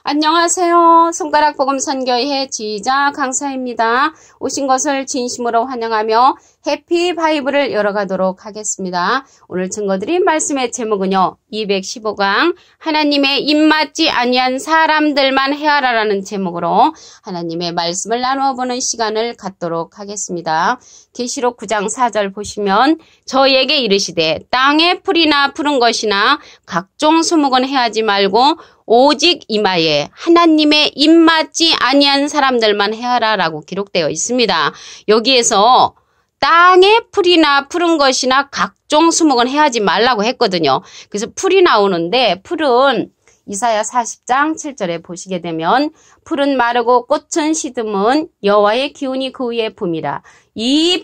안녕하세요. 손가락 복음 선교회 지휘자 강사입니다. 오신 것을 진심으로 환영하며 해피 바이블을 열어가도록 하겠습니다. 오늘 증거드린 말씀의 제목은요. 215강 하나님의 입맞지 아니한 사람들만 헤아라라는 제목으로 하나님의 말씀을 나누어보는 시간을 갖도록 하겠습니다. 계시록 9장 4절 보시면 저에게 이르시되 땅에 풀이나 푸른 것이나 각종 수목은 해하지 말고 오직 이마에 하나님의 입맞지 아니한 사람들만 해하라라고 기록되어 있습니다. 여기에서 땅에 풀이나 푸른 것이나 각종 수목은 해하지 말라고 했거든요. 그래서 풀이 나오는데 풀은 이사야 40장 7절에 보시게 되면 풀은 마르고 꽃은 시듬은 여호와의 기운이 그 위에 붐이라. 이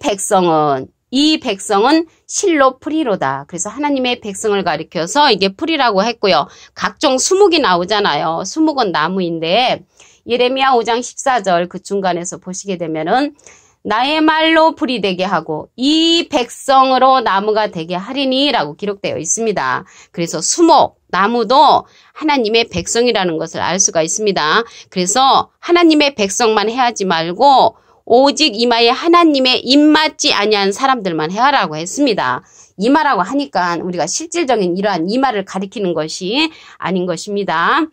백성은 실로 풀이로다. 그래서 하나님의 백성을 가리켜서 이게 풀이라고 했고요. 각종 수목이 나오잖아요. 수목은 나무인데 예레미야 5장 14절 그 중간에서 보시게 되면은 나의 말로 불이 되게 하고 이 백성으로 나무가 되게 하리니 라고 기록되어 있습니다. 그래서 수목, 나무도 하나님의 백성이라는 것을 알 수가 있습니다. 그래서 하나님의 백성만 해하지 말고 오직 이마에 하나님의 입맞지 아니한 사람들만 해하라고 했습니다. 이마라고 하니까 우리가 실질적인 이러한 이마를 가리키는 것이 아닌 것입니다.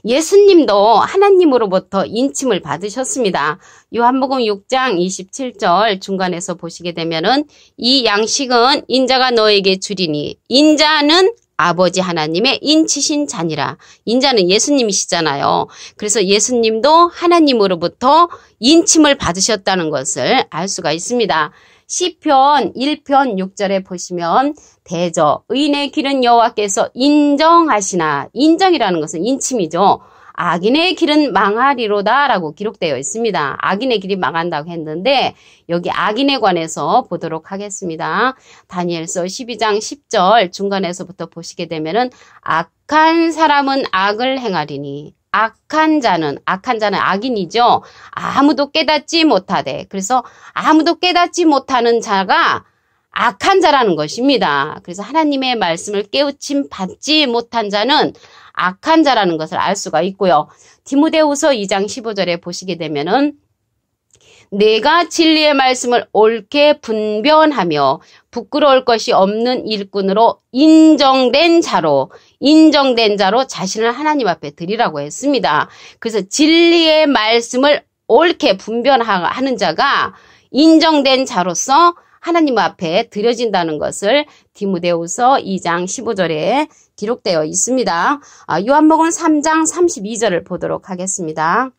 예수님도 하나님으로부터 인침을 받으셨습니다. 요한복음 6장 27절 중간에서 보시게 되면은 이 양식은 인자가 너에게 주리니 인자는 아버지 하나님의 인치신 자니라. 인자는 예수님이시잖아요. 그래서 예수님도 하나님으로부터 인침을 받으셨다는 것을 알 수가 있습니다. 시편 1편 6절에 보시면 대저 의인의 길은 여호와께서 인정하시나. 인정이라는 것은 인침이죠. 악인의 길은 망하리로다 라고 기록되어 있습니다. 악인의 길이 망한다고 했는데 여기 악인에 관해서 보도록 하겠습니다. 다니엘서 12장 10절 중간에서부터 보시게 되면은 악한 사람은 악을 행하리니. 악한 자는 악인이죠. 아무도 깨닫지 못하되. 그래서 아무도 깨닫지 못하는 자가 악한 자라는 것입니다. 그래서 하나님의 말씀을 깨우침 받지 못한 자는 악한 자라는 것을 알 수가 있고요. 디모데후서 2장 15절에 보시게 되면은 내가 진리의 말씀을 옳게 분변하며 부끄러울 것이 없는 일꾼으로 인정된 자로 자신을 하나님 앞에 드리라고 했습니다. 그래서 진리의 말씀을 옳게 분변하는 자가 인정된 자로서 하나님 앞에 드려진다는 것을 디모데후서 2장 15절에 기록되어 있습니다. 요한복음 3장 32절을 보도록 하겠습니다.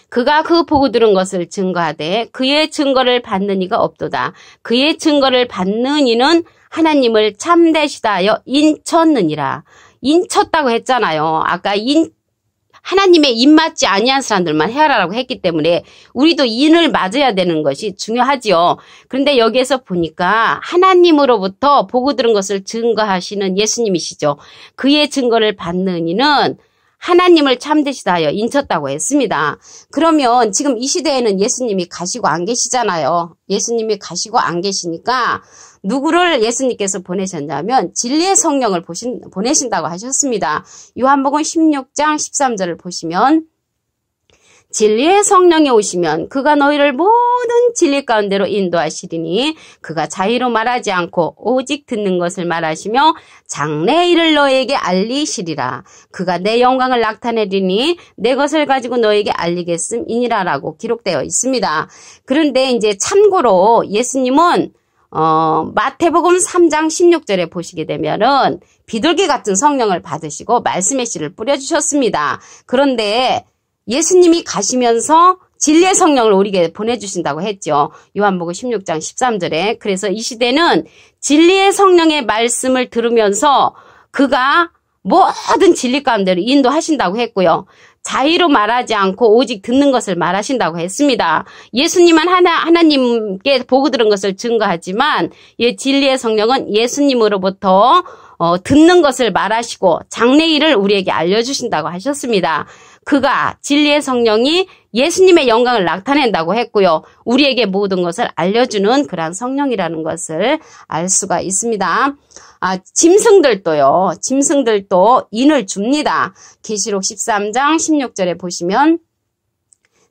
그가 그 보고 들은 것을 증거하되 그의 증거를 받는 이가 없도다. 그의 증거를 받는 이는 하나님을 참되시다 하여 인쳤느니라. 인쳤다고 했잖아요. 아까 하나님의 입맞지 아니한 사람들만 해하라고 했기 때문에 우리도 인을 맞아야 되는 것이 중요하지요. 그런데 여기에서 보니까 하나님으로부터 보고 들은 것을 증거하시는 예수님이시죠. 그의 증거를 받는 이는 하나님을 참되시다 하여 인쳤다고 했습니다. 그러면 지금 이 시대에는 예수님이 가시고 안 계시잖아요. 예수님이 가시고 안 계시니까 누구를 예수님께서 보내셨냐면 진리의 성령을 보내신다고 하셨습니다. 요한복음 16장 13절을 보시면 진리의 성령이 오시면 그가 너희를 모든 진리 가운데로 인도하시리니 그가 자의로 말하지 않고 오직 듣는 것을 말하시며 장래의 일을 너희에게 알리시리라. 그가 내 영광을 나타내리니 내 것을 가지고 너희에게 알리겠음이니라 라고 기록되어 있습니다. 그런데 이제 참고로 예수님은 마태복음 3장 16절에 보시게 되면은 비둘기 같은 성령을 받으시고 말씀의 씨를 뿌려주셨습니다. 그런데 예수님이 가시면서 진리의 성령을 우리에게 보내주신다고 했죠. 요한복음 16장 13절에. 그래서 이 시대는 진리의 성령의 말씀을 들으면서 그가 모든 진리 가운데로 인도하신다고 했고요. 자의로 말하지 않고 오직 듣는 것을 말하신다고 했습니다. 예수님은 하나님께 보고 들은 것을 증거하지만 진리의 성령은 예수님으로부터 듣는 것을 말하시고 장래일을 우리에게 알려주신다고 하셨습니다. 그가 진리의 성령이 예수님의 영광을 나타낸다고 했고요. 우리에게 모든 것을 알려주는 그러한 성령이라는 것을 알 수가 있습니다. 짐승들도 인을 줍니다. 계시록 13장 16절에 보시면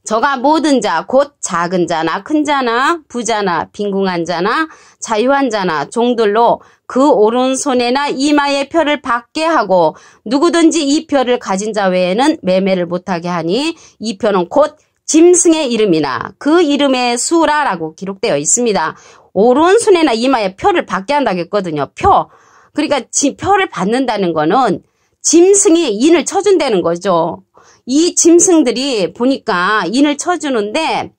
저가 모든 자 곧 작은 자나 큰 자나 부자나 빈궁한 자나 자유한 자나 종들로 그 오른손에나 이마에 표를 받게 하고 누구든지 이 표를 가진 자 외에는 매매를 못하게 하니 이 표는 곧 짐승의 이름이나 그 이름의 수라라고 기록되어 있습니다. 오른손에나 이마에 표를 받게 한다고 했거든요. 표. 그러니까 표를 받는다는 거는 짐승이 인을 쳐준다는 거죠. 이 짐승들이 보니까 인을 쳐주는데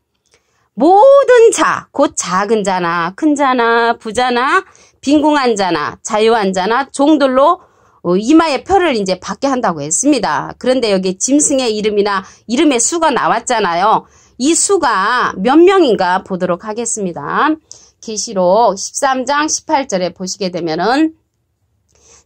모든 자, 곧 작은 자나 큰 자나 부자나 빈궁한 자나 자유한 자나 종들로 이마에 표를 이제 받게 한다고 했습니다. 그런데 여기 짐승의 이름이나 이름의 수가 나왔잖아요. 이 수가 몇 명인가 보도록 하겠습니다. 계시록 13장 18절에 보시게 되면은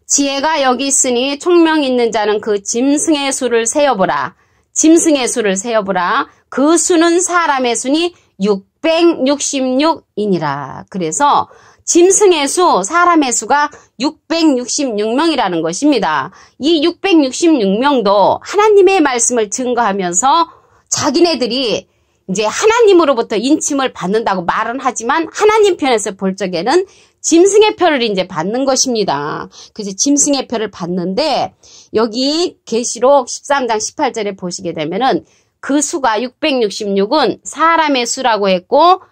지혜가 여기 있으니 총명 있는 자는 그 짐승의 수를 세어보라. 짐승의 수를 세어보라. 그 수는 사람의 수니 666이니라. 그래서 짐승의 수, 사람의 수가 666명이라는 것입니다. 이 666명도 하나님의 말씀을 증거하면서 자기네들이 이제 하나님으로부터 인침을 받는다고 말은 하지만 하나님 편에서 볼 적에는 짐승의 표를 이제 받는 것입니다. 그래서 짐승의 표를 받는데 여기 계시록 13장 18절에 보시게 되면은 그 수가 666은 사람의 수라고 했고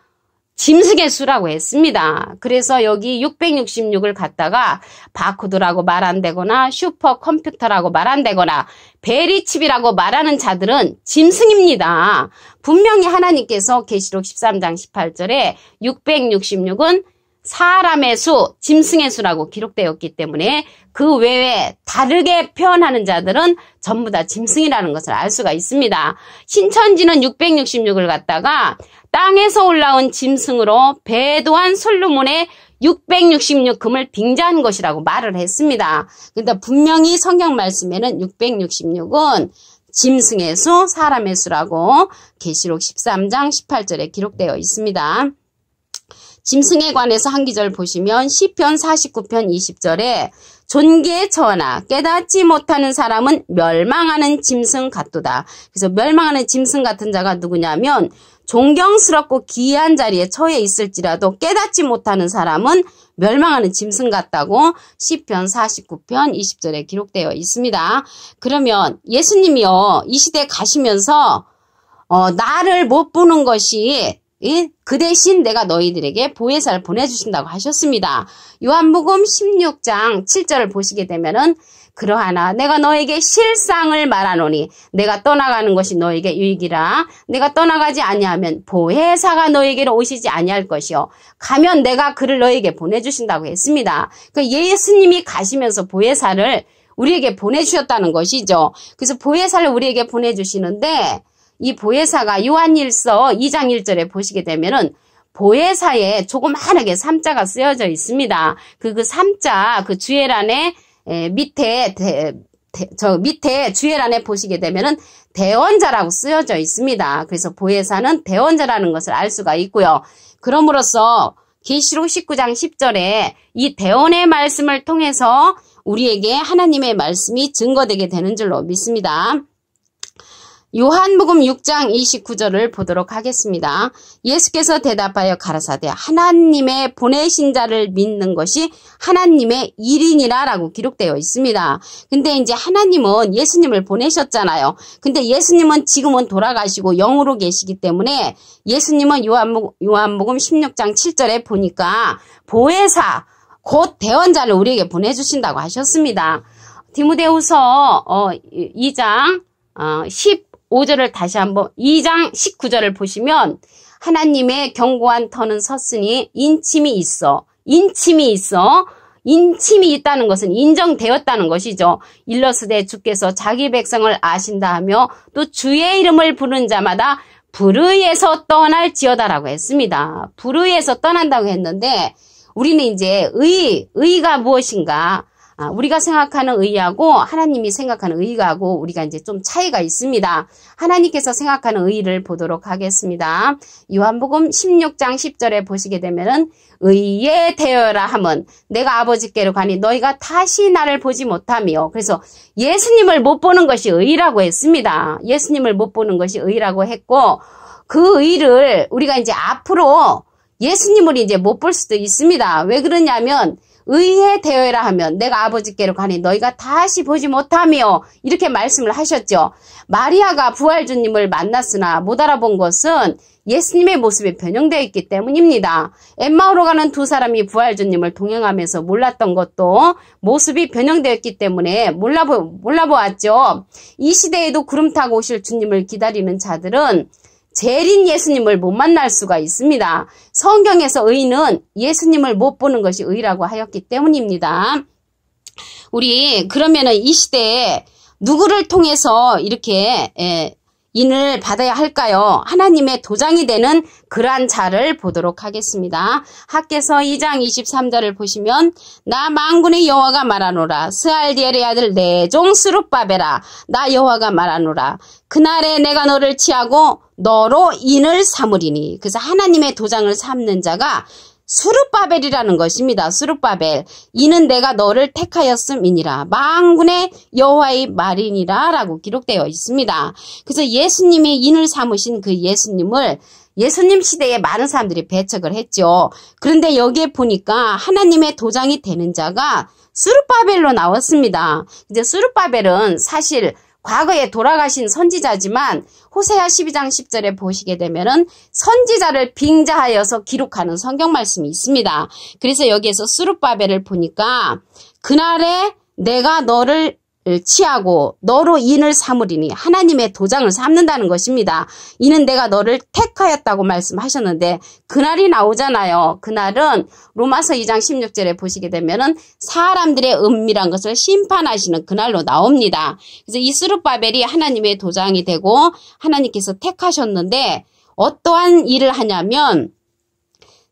짐승의 수라고 했습니다. 그래서 여기 666을 갖다가 바코드라고 말 안 되거나 슈퍼컴퓨터라고 말 안 되거나 베리칩이라고 말하는 자들은 짐승입니다. 분명히 하나님께서 계시록 13장 18절에 666은 사람의 수, 짐승의 수라고 기록되었기 때문에 그 외에 다르게 표현하는 자들은 전부 다 짐승이라는 것을 알 수가 있습니다. 신천지는 666을 갖다가 땅에서 올라온 짐승으로 배도한 솔로몬의 666금을 빙자한 것이라고 말을 했습니다. 그런데 분명히 성경 말씀에는 666은 짐승의 수, 사람의 수라고 계시록 13장 18절에 기록되어 있습니다. 짐승에 관해서 한 기절 보시면 시편 49편 20절에 존귀에 처하나 깨닫지 못하는 사람은 멸망하는 짐승 같도다. 그래서 멸망하는 짐승 같은 자가 누구냐면 존경스럽고 기이한 자리에 처해 있을지라도 깨닫지 못하는 사람은 멸망하는 짐승 같다고 시편 49편 20절에 기록되어 있습니다. 그러면 예수님이요 이 시대에 가시면서 나를 못 보는 것이 그 대신 내가 너희들에게 보혜사를 보내주신다고 하셨습니다. 요한복음 16장 7절을 보시게 되면은 그러하나 내가 너에게 실상을 말하노니 내가 떠나가는 것이 너에게 유익이라. 내가 떠나가지 아니하면 보혜사가 너에게로 오시지 아니할 것이요 가면 내가 그를 너에게 보내주신다고 했습니다. 그 예수님이 가시면서 보혜사를 우리에게 보내주셨다는 것이죠. 그래서 보혜사를 우리에게 보내주시는데 이 보혜사가 요한일서 2장 1절에 보시게 되면은 보혜사에 조그마하게 삼자가 쓰여져 있습니다. 그 삼자 그 주예란에 밑에 밑에 주예란에 보시게 되면은 대언자라고 쓰여져 있습니다. 그래서 보혜사는 대언자라는 것을 알 수가 있고요. 그럼으로써 계시록 19장 10절에 이 대언의 말씀을 통해서 우리에게 하나님의 말씀이 증거되게 되는 줄로 믿습니다. 요한복음 6장 29절을 보도록 하겠습니다. 예수께서 대답하여 가라사대 하나님의 보내신 자를 믿는 것이 하나님의 일이니라 라고 기록되어 있습니다. 근데 이제 하나님은 예수님을 보내셨잖아요. 근데 예수님은 지금은 돌아가시고 영으로 계시기 때문에 예수님은 요한복음 16장 7절에 보니까 보혜사 곧 대언자를 우리에게 보내주신다고 하셨습니다. 디모데후서 2장 15절을 다시 한번 2장 19절을 보시면 하나님의 견고한 터는 섰으니 인침이 있다는 것은 인정되었다는 것이죠. 일러스되 주께서 자기 백성을 아신다 하며 또 주의 이름을 부르는 자마다 불의에서 떠날지어다라고 했습니다. 불의에서 떠난다고 했는데 우리는 이제 의가 무엇인가? 우리가 생각하는 의하고 하나님이 생각하는 의하고 우리가 이제 좀 차이가 있습니다. 하나님께서 생각하는 의를 보도록 하겠습니다. 요한복음 16장 10절에 보시게 되면은 의에 대하여라 함은 내가 아버지께로 가니 너희가 다시 나를 보지 못하며, 그래서 예수님을 못 보는 것이 의라고 했습니다. 예수님을 못 보는 것이 의라고 했고, 그 의를 우리가 이제 앞으로 예수님을 이제 못 볼 수도 있습니다. 왜 그러냐면 의에 대하여라 하면 내가 아버지께로 가니 너희가 다시 보지 못하며, 이렇게 말씀을 하셨죠. 마리아가 부활주님을 만났으나 못 알아본 것은 예수님의 모습이 변형되어 있기 때문입니다. 엠마오로 가는 두 사람이 부활주님을 동행하면서 몰랐던 것도 모습이 변형되었기 때문에 몰라보았죠. 이 시대에도 구름 타고 오실 주님을 기다리는 자들은 재림 예수님을 못 만날 수가 있습니다. 성경에서 의는 예수님을 못 보는 것이 의라고 하였기 때문입니다. 우리 그러면은 이 시대에 누구를 통해서 이렇게 인을 받아야 할까요? 하나님의 도장이 되는 그러한 자를 보도록 하겠습니다. 학개서 2장 23절을 보시면 나 만군의 여호와가 말하노라. 스알디엘의 아들 내 종 스룹바벨아 나 여호와가 말하노라. 그날에 내가 너를 취하고 너로 인을 삼으리니. 그래서 하나님의 도장을 삼는 자가 스룹바벨이라는 것입니다. 스룹바벨. 이는 내가 너를 택하였음이니라. 만군의 여호와의 말이니라 라고 기록되어 있습니다. 그래서 예수님이 인을 삼으신 그 예수님을 예수님 시대에 많은 사람들이 배척을 했죠. 그런데 여기에 보니까 하나님의 도장이 되는 자가 스룹바벨로 나왔습니다. 이제 스룹바벨은 사실 과거에 돌아가신 선지자지만 호세아 12장 10절에 보시게 되면은 선지자를 빙자하여서 기록하는 성경 말씀이 있습니다. 그래서 여기에서 스룹바벨을 보니까 그날에 내가 너를 취하고 너로 인을 삼으리니, 하나님의 도장을 삼는다는 것입니다. 이는 내가 너를 택하였다고 말씀하셨는데 그날이 나오잖아요. 그날은 로마서 2장 16절에 보시게 되면은 사람들의 은밀한 것을 심판하시는 그날로 나옵니다. 그래서 이 스룹바벨이 하나님의 도장이 되고 하나님께서 택하셨는데 어떠한 일을 하냐면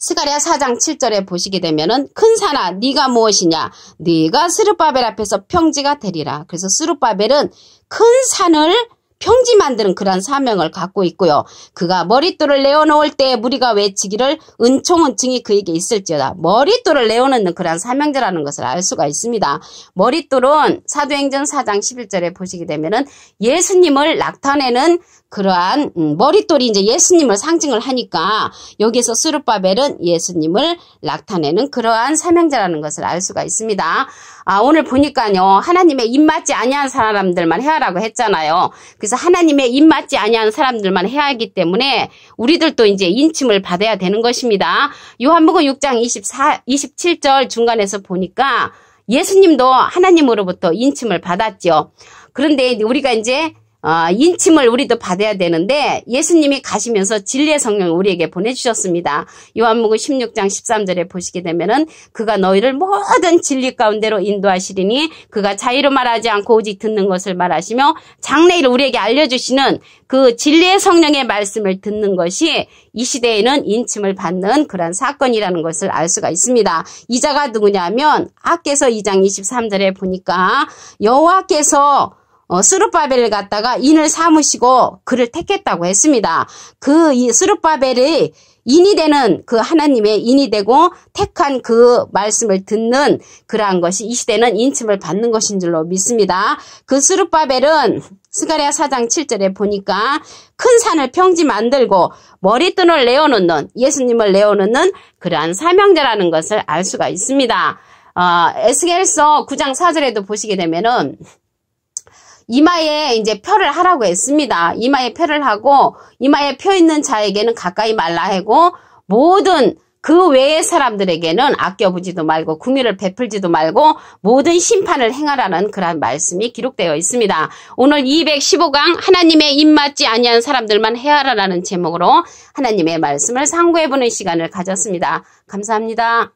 스가랴 4장 7절에 보시게 되면은 큰 산아 네가 무엇이냐, 네가 스룹바벨 앞에서 평지가 되리라. 그래서 스룹바벨은 큰 산을 평지 만드는 그런 사명을 갖고 있고요. 그가 머릿돌을 내어놓을 때 무리가 외치기를 은총은 증이 그에게 있을지어다. 머릿돌을 내어놓는 그런 사명자라는 것을 알 수가 있습니다. 머릿돌은 사도행전 4장 11절에 보시게 되면은 예수님을 나타내는 그러한 머릿돌이 이제 예수님을 상징을 하니까 여기서 스룹바벨은 예수님을 나타내는 그러한 사명자라는 것을 알 수가 있습니다. 오늘 보니까요, 하나님의 입맞지 아니한 사람들만 해야라고 했잖아요. 그래서 하나님의 입맞지 아니한 사람들만 해야 하기 때문에 우리들도 이제 인침을 받아야 되는 것입니다. 요한복음 6장 27절 중간에서 보니까 예수님도 하나님으로부터 인침을 받았죠. 그런데 우리가 이제 인침을 우리도 받아야 되는데 예수님이 가시면서 진리의 성령을 우리에게 보내주셨습니다. 요한복음 16장 13절에 보시게 되면은 그가 너희를 모든 진리 가운데로 인도하시리니 그가 자의로 말하지 않고 오직 듣는 것을 말하시며 장래일을 우리에게 알려주시는 그 진리의 성령의 말씀을 듣는 것이 이 시대에는 인침을 받는 그런 사건이라는 것을 알 수가 있습니다. 이 자가 누구냐면 학개서 2장 23절에 보니까 여호와께서 스룹바벨을 갖다가 인을 삼으시고 그를 택했다고 했습니다. 그 스룹바벨이 인이 되는 그 하나님의 인이 되고 택한 그 말씀을 듣는 그러한 것이 이 시대는 인침을 받는 것인 줄로 믿습니다. 그 스룹바벨은 스가랴 4장 7절에 보니까 큰 산을 평지 만들고 머릿돈을 내어놓는, 예수님을 내어놓는 그러한 사명자라는 것을 알 수가 있습니다. 에스겔서 9장 4절에도 보시게 되면은 이마에 이제 표를 하라고 했습니다. 이마에 표를 하고 이마에 표 있는 자에게는 가까이 말라 하고 모든 그 외의 사람들에게는 아껴보지도 말고 궁유를 베풀지도 말고 모든 심판을 행하라는 그런 말씀이 기록되어 있습니다. 오늘 215강 하나님의 입맞지 아니한 사람들만 해하라라는 제목으로 하나님의 말씀을 상고해보는 시간을 가졌습니다. 감사합니다.